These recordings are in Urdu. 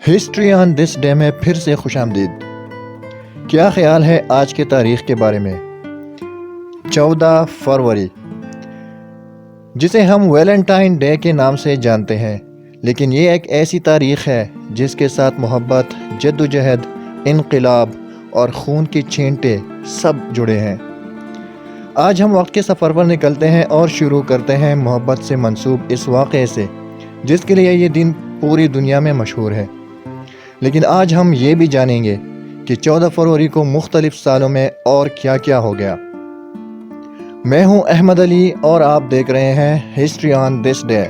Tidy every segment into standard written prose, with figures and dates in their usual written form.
ہسٹری آن دس ڈے میں پھر سے خوش آمدید۔ کیا خیال ہے آج کے تاریخ کے بارے میں؟ 14 فروری، جسے ہم ویلنٹائن ڈے کے نام سے جانتے ہیں، لیکن یہ ایک ایسی تاریخ ہے جس کے ساتھ محبت، جدوجہد، انقلاب اور خون کی چھینٹے سب جڑے ہیں۔ آج ہم وقت کے سفر پر نکلتے ہیں اور شروع کرتے ہیں محبت سے منسوب اس واقعے سے جس کے لیے یہ دن پوری دنیا میں مشہور ہے۔ لیکن آج ہم یہ بھی جانیں گے کہ 14 فروری کو مختلف سالوں میں اور کیا کیا ہو گیا۔ میں ہوں احمد علی اور آپ دیکھ رہے ہیں ہسٹری آن دس ڈے۔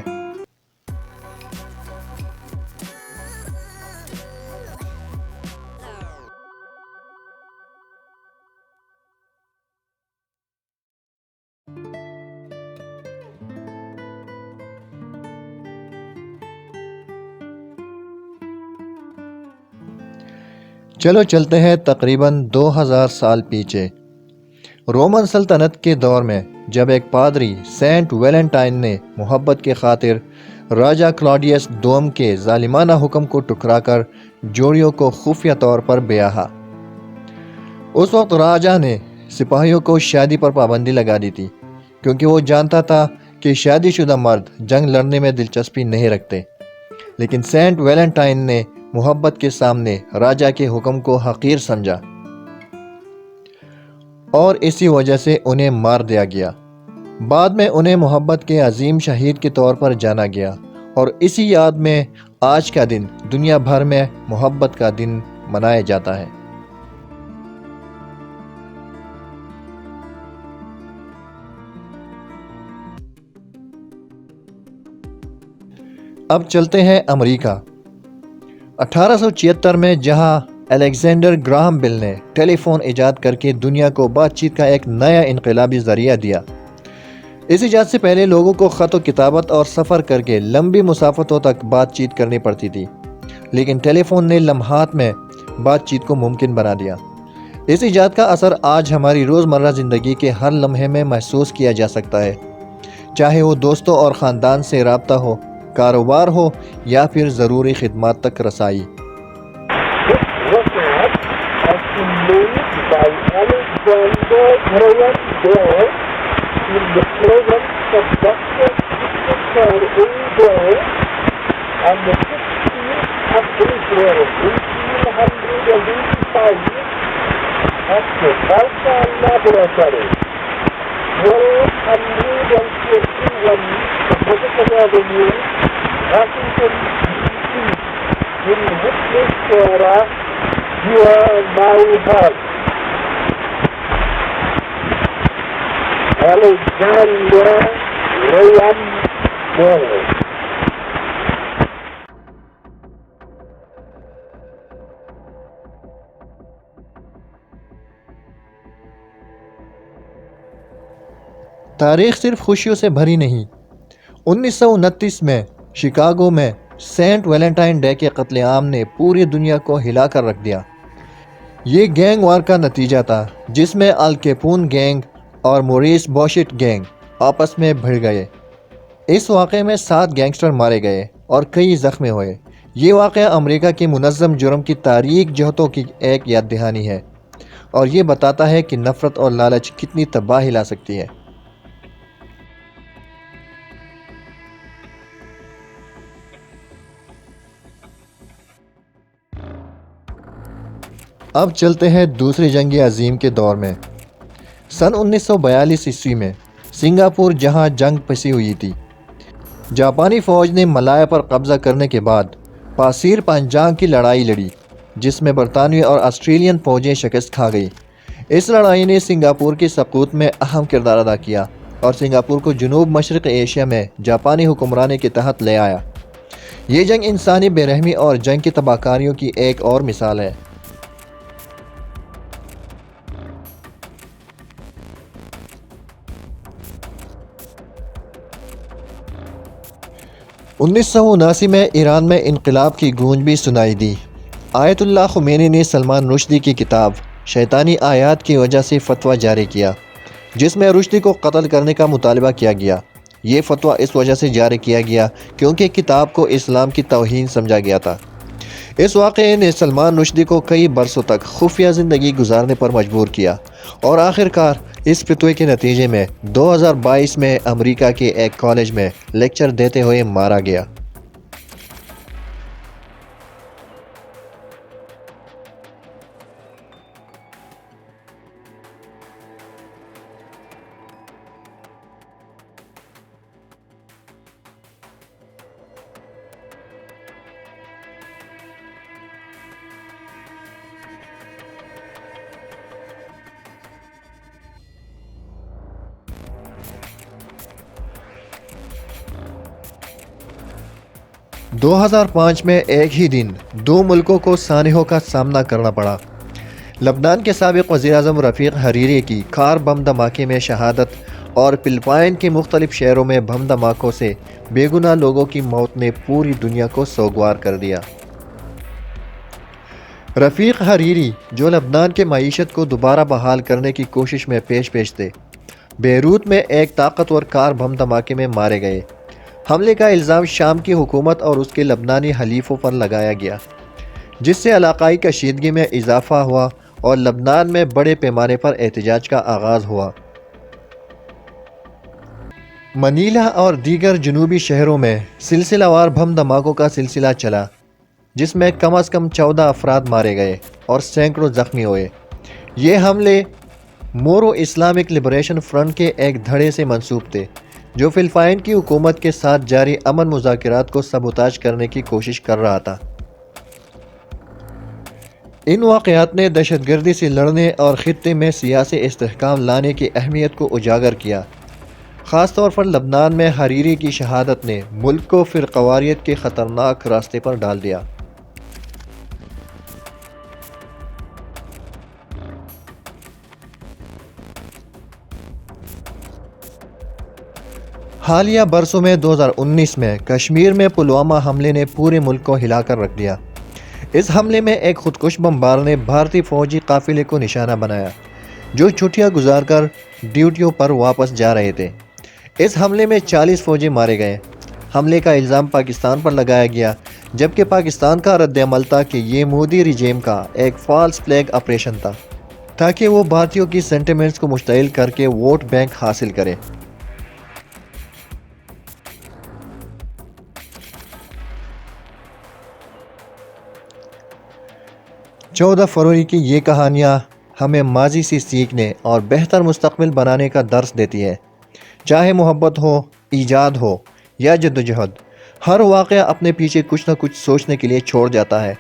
چلو چلتے ہیں تقریباً 2000 سال پیچھے، رومن سلطنت کے دور میں، جب ایک پادری سینٹ ویلنٹائن نے محبت کے خاطر راجہ کلاڈیس دوم کے ظالمانہ حکم کو ٹکرا کر جوڑیوں کو خفیہ طور پر بیاہا۔ اس وقت راجہ نے سپاہیوں کو شادی پر پابندی لگا دی تھی، کیونکہ وہ جانتا تھا کہ شادی شدہ مرد جنگ لڑنے میں دلچسپی نہیں رکھتے۔ لیکن سینٹ ویلنٹائن نے محبت کے سامنے راجہ کے حکم کو حقیر سمجھا اور اسی وجہ سے انہیں مار دیا گیا۔ بعد میں انہیں محبت کے عظیم شہید کے طور پر جانا گیا، اور اسی یاد میں آج کا دن دنیا بھر میں محبت کا دن منایا جاتا ہے۔ اب چلتے ہیں امریکہ۔ 1876 میں جہاں الیگزینڈر گراہم بیل نے ٹیلی فون ایجاد کر کے دنیا کو بات چیت کا ایک نیا انقلابی ذریعہ دیا۔ اس ایجاد سے پہلے لوگوں کو خط و کتابت اور سفر کر کے لمبی مسافتوں تک بات چیت کرنی پڑتی تھی، لیکن ٹیلی فون نے لمحات میں بات چیت کو ممکن بنا دیا۔ اس ایجاد کا اثر آج ہماری روزمرہ زندگی کے ہر لمحے میں محسوس کیا جا سکتا ہے، چاہے وہ دوستوں اور خاندان سے رابطہ ہو، کاروبار ہو یا پھر ضروری خدمات تک رسائی۔ تاریخ صرف خوشیوں سے بھری نہیں۔ 1929 میں شکاگو میں سینٹ ویلنٹائن ڈے کے قتل عام نے پوری دنیا کو ہلا کر رکھ دیا۔ یہ گینگ وار کا نتیجہ تھا جس میں ال کیپون گینگ اور موریس بوشٹ گینگ آپس میں بھڑ گئے۔ اس واقعے میں 7 گینگسٹر مارے گئے اور کئی زخمی ہوئے۔ یہ واقعہ امریکہ کے منظم جرم کی تاریک جہتوں کی ایک یاد دہانی ہے، اور یہ بتاتا ہے کہ نفرت اور لالچ کتنی تباہی لا سکتی ہے۔ اب چلتے ہیں دوسری جنگ عظیم کے دور میں۔ سن 1942 عیسوی میں سنگاپور، جہاں جنگ پسی ہوئی تھی، جاپانی فوج نے ملایا پر قبضہ کرنے کے بعد پاسیر پانجانگ کی لڑائی لڑی، جس میں برطانوی اور آسٹریلین فوجیں شکست کھا گئی۔ اس لڑائی نے سنگاپور کی سقوط میں اہم کردار ادا کیا اور سنگاپور کو جنوب مشرق ایشیا میں جاپانی حکمرانی کے تحت لے آیا۔ یہ جنگ انسانی بے رحمی اور جنگ کی تباہ کاریوں کی ایک اور مثال ہے۔ 1979 میں ایران میں انقلاب کی گونج بھی سنائی دی۔ آیت اللہ خمینی نے سلمان رشدی کی کتاب شیطانی آیات کی وجہ سے فتویٰ جاری کیا، جس میں رشدی کو قتل کرنے کا مطالبہ کیا گیا۔ یہ فتویٰ اس وجہ سے جاری کیا گیا کیونکہ کتاب کو اسلام کی توہین سمجھا گیا تھا۔ اس واقعے نے سلمان رشدی کو کئی برسوں تک خفیہ زندگی گزارنے پر مجبور کیا اور آخر کار اس فتوے کے نتیجے میں 2022 میں امریکہ کے ایک کالج میں لیکچر دیتے ہوئے مارا گیا۔ دو ہزار پانچ میں ایک ہی دن دو ملکوں کو سانحوں کا سامنا کرنا پڑا۔ لبنان کے سابق وزیر اعظم رفیق حریری کی کار بم دھماکے میں شہادت اور فلپائن کے مختلف شہروں میں بم دھماکوں سے بے گناہ لوگوں کی موت نے پوری دنیا کو سوگوار کر دیا۔ رفیق حریری جو لبنان کے معیشت کو دوبارہ بحال کرنے کی کوشش میں پیش تھے، بیروت میں ایک طاقتور کار بم دھماکے میں مارے گئے۔ حملے کا الزام شام کی حکومت اور اس کے لبنانی حلیفوں پر لگایا گیا، جس سے علاقائی کشیدگی میں اضافہ ہوا اور لبنان میں بڑے پیمانے پر احتجاج کا آغاز ہوا۔ منیلا اور دیگر جنوبی شہروں میں سلسلہ وار بم دھماکوں کا سلسلہ چلا، جس میں کم از کم 14 افراد مارے گئے اور سینکڑوں زخمی ہوئے۔ یہ حملے مورو اسلامک لبریشن فرنٹ کے ایک دھڑے سے منسوب تھے، جو فلپائن کی حکومت کے ساتھ جاری امن مذاکرات کو سبوتاژ کرنے کی کوشش کر رہا تھا۔ ان واقعات نے دہشت گردی سے لڑنے اور خطے میں سیاسی استحکام لانے کی اہمیت کو اجاگر کیا۔ خاص طور پر لبنان میں حریری کی شہادت نے ملک کو فرقواریت کے خطرناک راستے پر ڈال دیا۔ حالیہ برسوں میں 2019 میں کشمیر میں پلوامہ حملے نے پورے ملک کو ہلا کر رکھ دیا۔ اس حملے میں ایک خودکش بمبار نے بھارتی فوجی قافلے کو نشانہ بنایا، جو چھٹیاں گزار کر ڈیوٹیوں پر واپس جا رہے تھے۔ اس حملے میں 40 فوجی مارے گئے۔ حملے کا الزام پاکستان پر لگایا گیا، جبکہ پاکستان کا رد عمل تھا کہ یہ مودی رجیم کا ایک فالس فلیگ آپریشن تھا، تاکہ وہ بھارتیوں کی سینٹیمنٹس کو مشتعل کر کے ووٹ بینک حاصل کرے۔ 14 فروری کی یہ کہانیاں ہمیں ماضی سے سیکھنے اور بہتر مستقبل بنانے کا درس دیتی ہے۔ چاہے محبت ہو، ایجاد ہو یا جدوجہد، ہر واقعہ اپنے پیچھے کچھ نہ کچھ سوچنے کے لیے چھوڑ جاتا ہے۔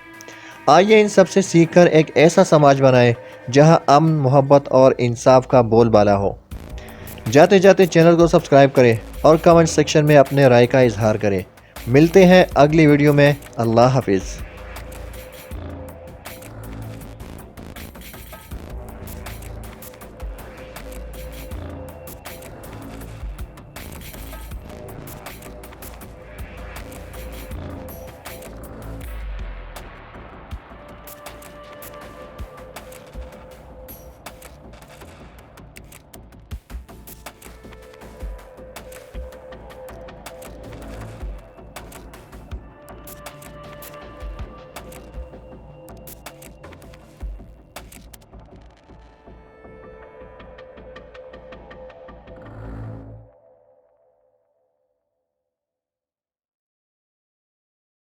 آئیے ان سب سے سیکھ کر ایک ایسا سماج بنائیں جہاں امن، محبت اور انصاف کا بول بالا ہو۔ جاتے جاتے چینل کو سبسکرائب کریں اور کمنٹ سیکشن میں اپنے رائے کا اظہار کریں۔ ملتے ہیں اگلی ویڈیو میں۔ اللہ حافظ۔